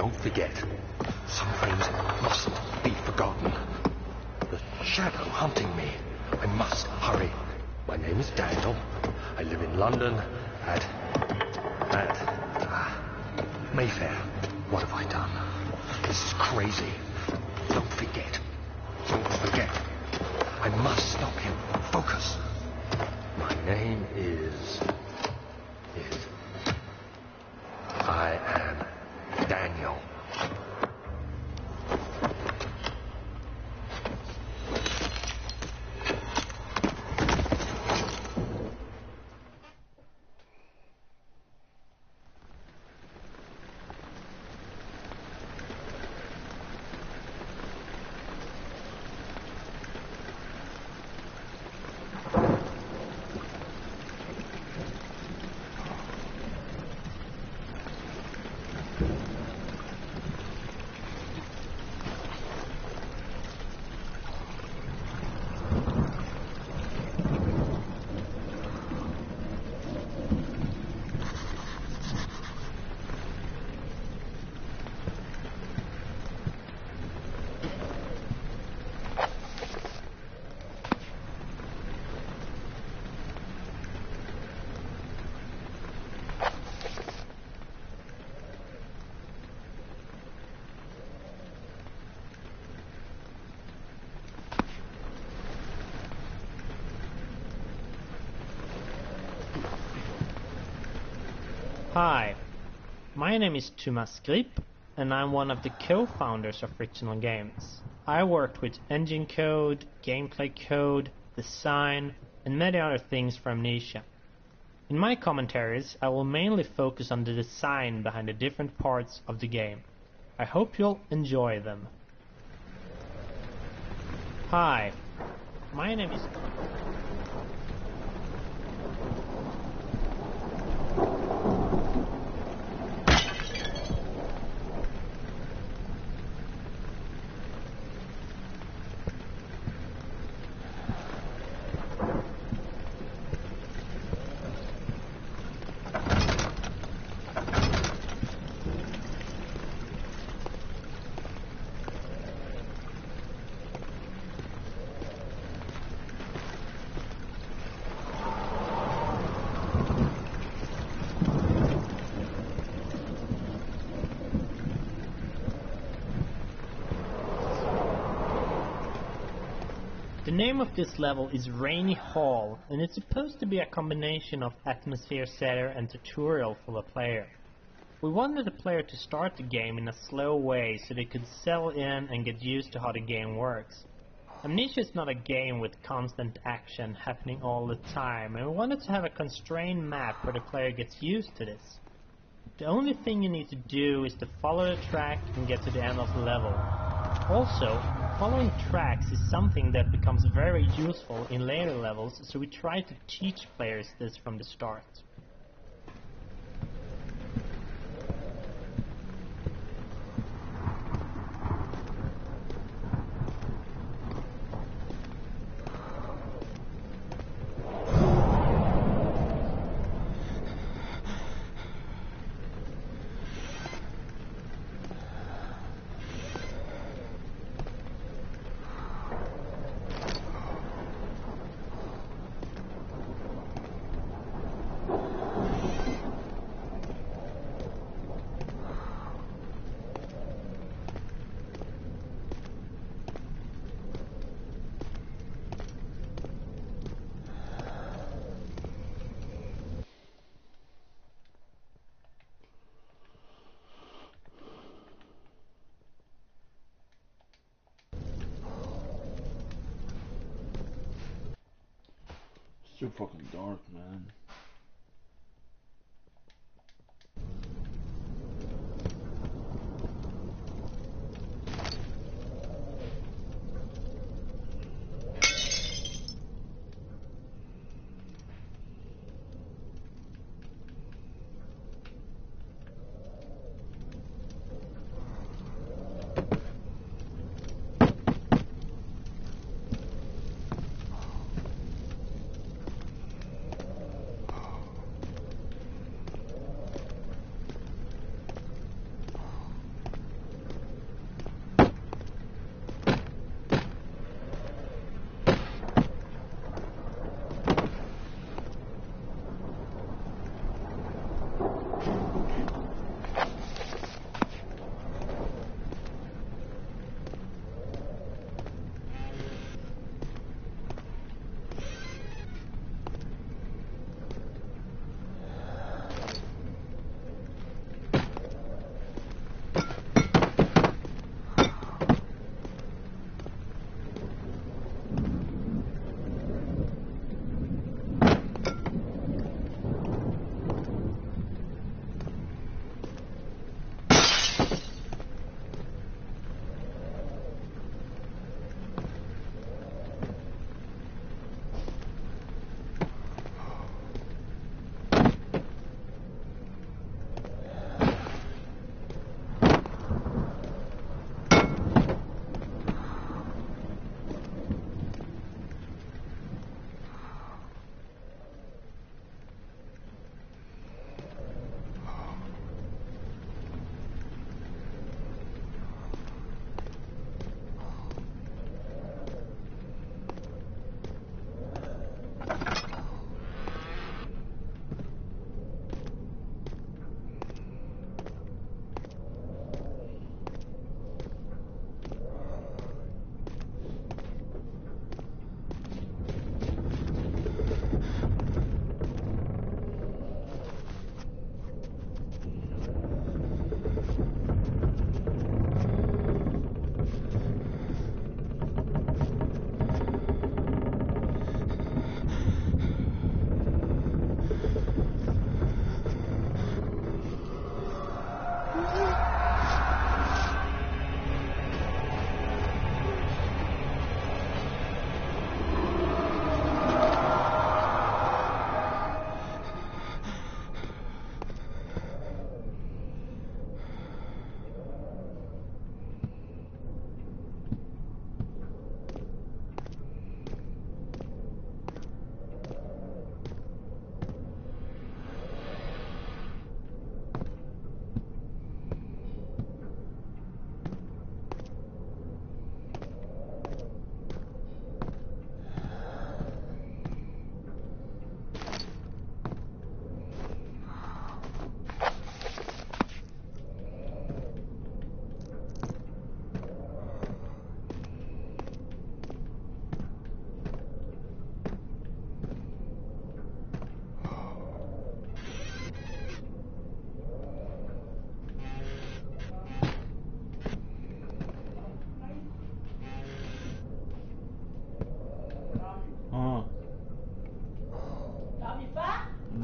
Don't forget, some things mustn't be forgotten. The shadow hunting me. I must hurry. My name is Daniel. I live in London at Mayfair. What have I done? This is crazy. Don't forget. Don't forget. I must stop him. Focus. My name is... I am Daniel. Hi, my name is Thomas Grip, and I'm one of the co-founders of Frictional Games. I worked with engine code, gameplay code, design, and many other things for Amnesia. In my commentaries, I will mainly focus on the design behind the different parts of the game. I hope you'll enjoy them. Hi, my name is... The name of this level is Rainy Hall, and it's supposed to be a combination of atmosphere setter and tutorial for the player. We wanted the player to start the game in a slow way so they could settle in and get used to how the game works. Amnesia is not a game with constant action happening all the time, and we wanted to have a constrained map where the player gets used to this. The only thing you need to do is to follow the track and get to the end of the level. Also, following tracks is something that becomes very useful in later levels, so we try to teach players this from the start. It's too fucking dark, man.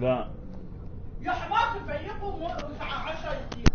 لا يا حمار تفيقهم 10 دقيقة.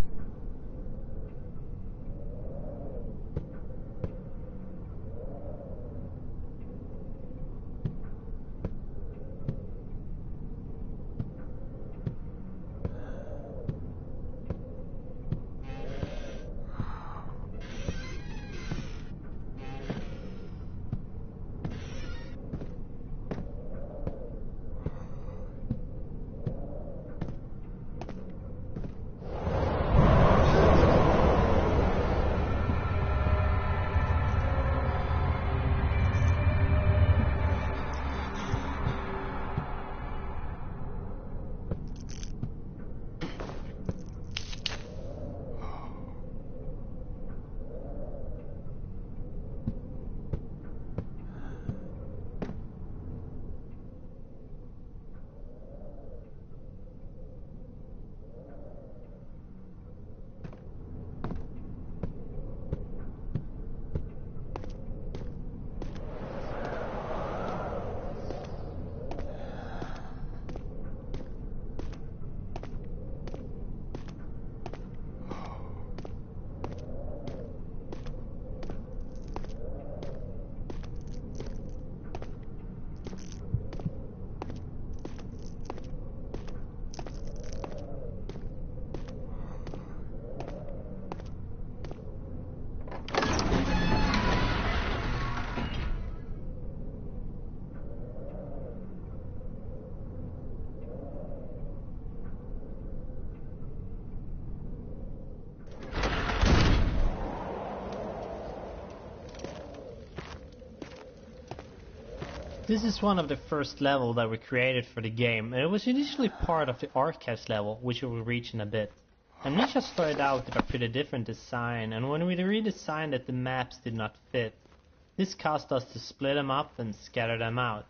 This is one of the first levels that we created for the game, and it was initially part of the archives level, which we will reach in a bit. Amnesia started out with a pretty different design, and when we redesigned it the maps did not fit. This caused us to split them up and scatter them out.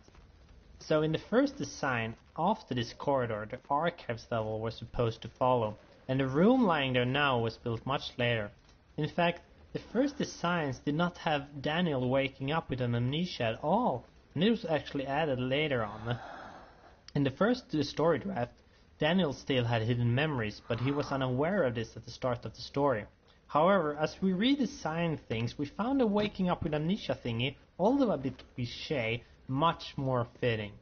So in the first design, after this corridor, the archives level was supposed to follow, and the room lying there now was built much later. In fact, the first designs did not have Daniel waking up with an amnesia at all, and it was actually added later on. In the first story draft, Daniel still had hidden memories, but he was unaware of this at the start of the story. However, as we redesigned things, we found the waking up with amnesia thingy, although a bit cliché, much more fitting.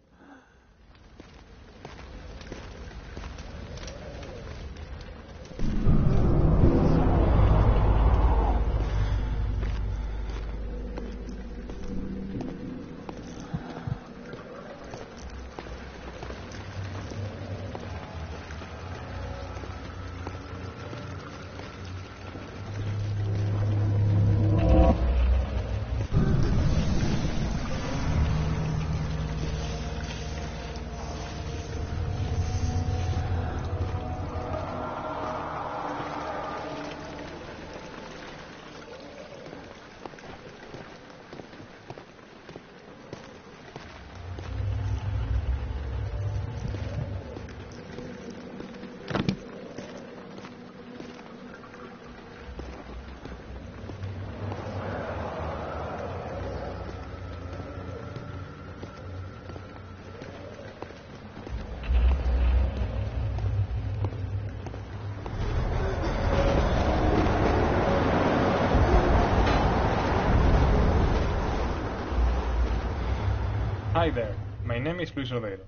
Hi there, my name is Luis Rodero.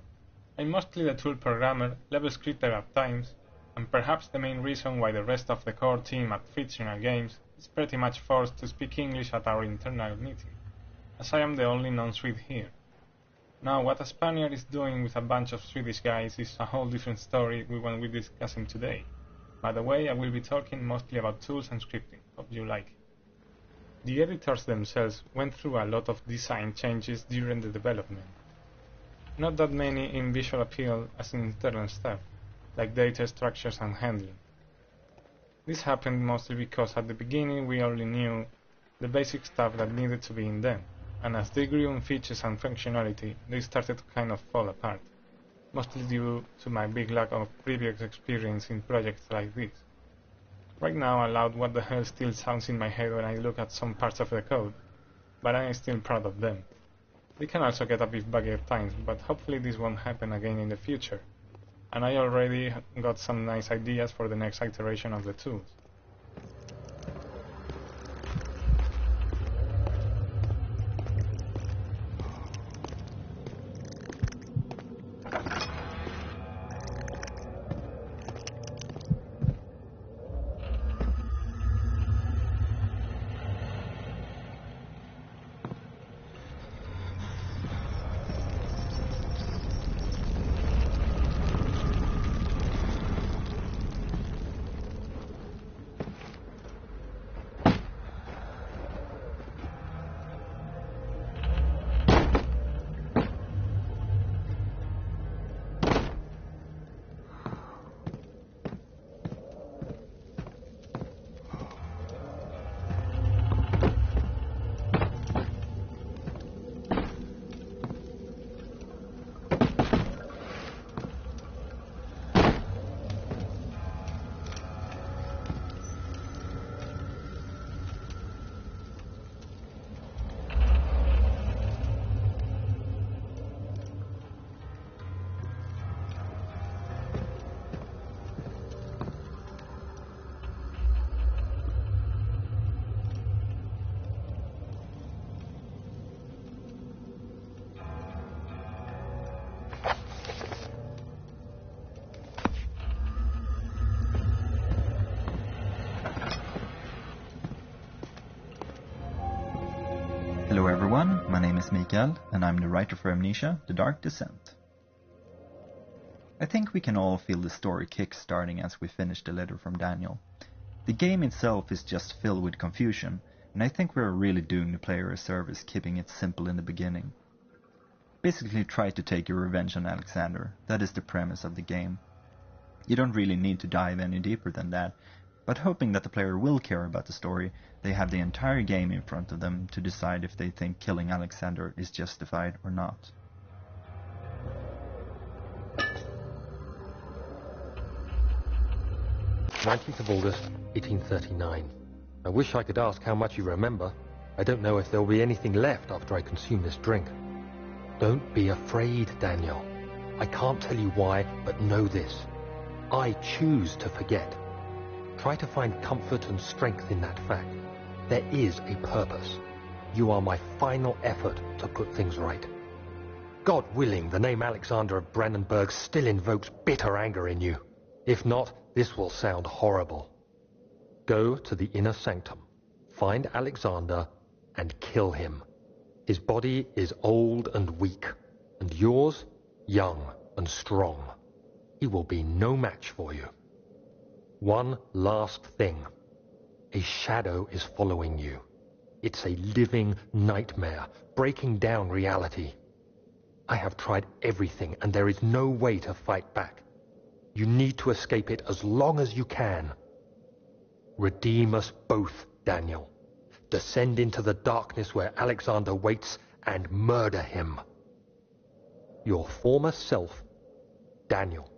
I'm mostly the tool programmer, level scripter at times, and perhaps the main reason why the rest of the core team at Fictional Games is pretty much forced to speak English at our internal meeting, as I am the only non-Swede here. Now, what a Spaniard is doing with a bunch of Swedish guys is a whole different story we won't be discussing today. By the way, I will be talking mostly about tools and scripting, hope you like it. The editors themselves went through a lot of design changes during the development. Not that many in visual appeal as in internal stuff, like data structures and handling. This happened mostly because at the beginning we only knew the basic stuff that needed to be in them, and as they grew in features and functionality, they started to kind of fall apart, mostly due to my big lack of previous experience in projects like this. Right now, aloud what the hell still sounds in my head when I look at some parts of the code, but I am still proud of them. They can also get a bit buggy at times, but hopefully this won't happen again in the future. and I already got some nice ideas for the next iteration of the tools. Hello everyone, my name is Mikael, and I'm the writer for Amnesia, The Dark Descent. I think we can all feel the story kick-starting as we finish the letter from Daniel. The game itself is just filled with confusion, and I think we're really doing the player a service keeping it simple in the beginning. Basically try to take your revenge on Alexander, that is the premise of the game. You don't really need to dive any deeper than that, but hoping that the player will care about the story, they have the entire game in front of them to decide if they think killing Alexander is justified or not. "19th of August, 1839. I wish I could ask how much you remember. I don't know if there will be anything left after I consume this drink. Don't be afraid, Daniel. I can't tell you why, but know this. I choose to forget. Try to find comfort and strength in that fact. There is a purpose. You are my final effort to put things right. God willing, the name Alexander of Brandenburg still invokes bitter anger in you. If not, this will sound horrible. Go to the inner sanctum, find Alexander, and kill him. His body is old and weak, and yours, young and strong. He will be no match for you. One last thing. A shadow is following you. It's a living nightmare, breaking down reality. I have tried everything, and there is no way to fight back. You need to escape it as long as you can. Redeem us both, Daniel. Descend into the darkness where Alexander waits and murder him. Your former self, Daniel.